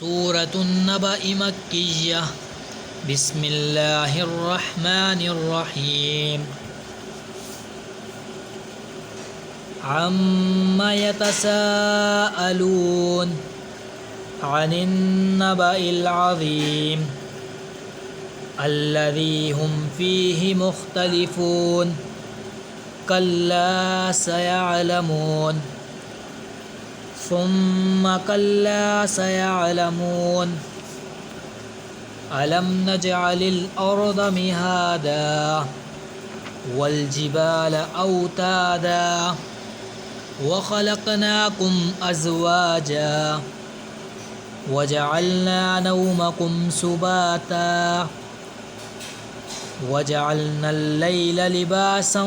سورة النبأ مكية. بسم الله الرحمن الرحيم. عما يتساءلون عن النبأ العظيم الذي هم فيه مختلفون كلا سيعلمون ثم كلا سيعلمون ألم نجعل الأرض مهادا والجبال أوتادا وخلقناكم أزواجا وجعلنا نومكم سباتا وجعلنا الليل لباسا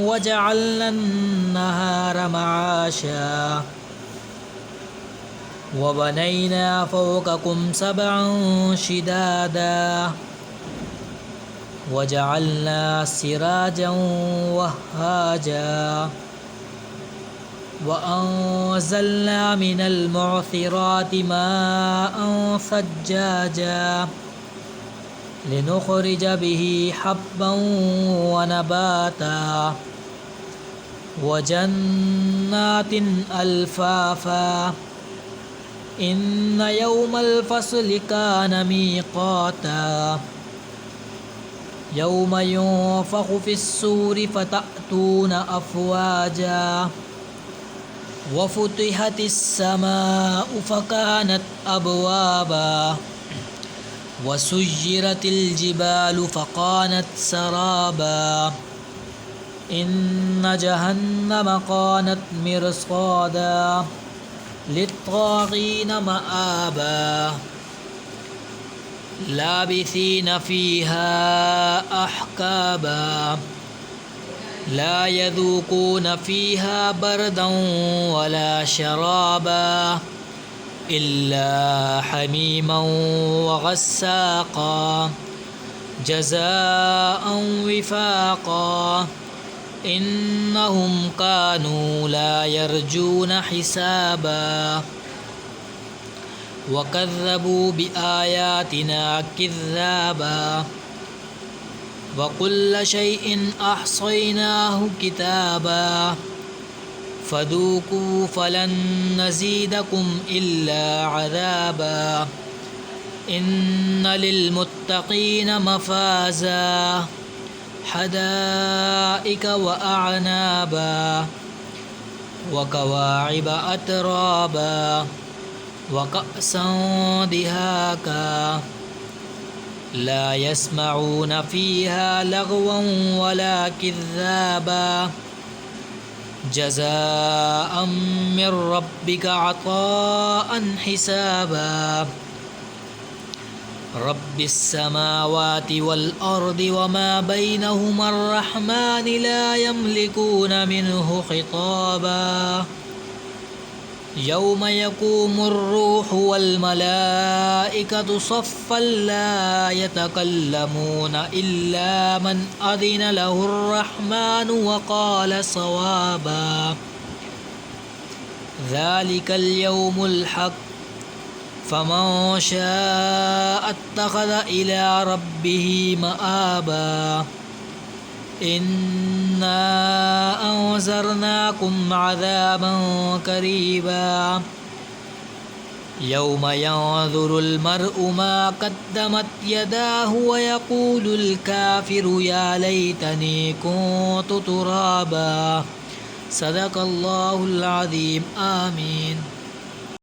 وجعلنا النهار معاشا وبنينا فوقكم سبعا شدادا وجعلنا سراجا وهاجا وأنزلنا من المعصرات ماء ثجاجا لنخرج به حبا ونباتا وجنات ألفافا إن يوم الفصل كان ميقاتا يوم ينفخ في الصور فتأتون أفواجا وفتحت السماء فكانت أبوابا وسجرت الجبال فكانت سرابا إن جهنم كانت مرصادا للطاغين مآبا لابثين فيها أحقابا لا يذوقون فيها بردا ولا شرابا إلا حميما وغساقا جزاء وفاقا إنهم كانوا لا يرجون حسابا وكذبوا بآياتنا كذابا وكل شيء أحصيناه كتابا فذوقوا فلن نزيدكم إلا عذابا إن للمتقين مفازا حدائق وأعنابا وكواعب أترابا وكأسا دهاقا لا يسمعون فيها لغوا ولا كذابا جزاء من ربك عطاء حسابا رب السماوات والأرض وما بينهما الرحمن لا يملكون منه خطابا يوم يقوم الروح والملائكة صفا لا يتكلمون إلا من أذن له الرحمن وقال صوابا ذلك اليوم الحق فمن شاء اتخذ إلى ربه مآبا إنا أنذرناكم عذابا قريبا يوم ينظر المرء ما قدمت يداه ويقول الكافر يا ليتني كنت ترابا صدق الله العظيم آمين.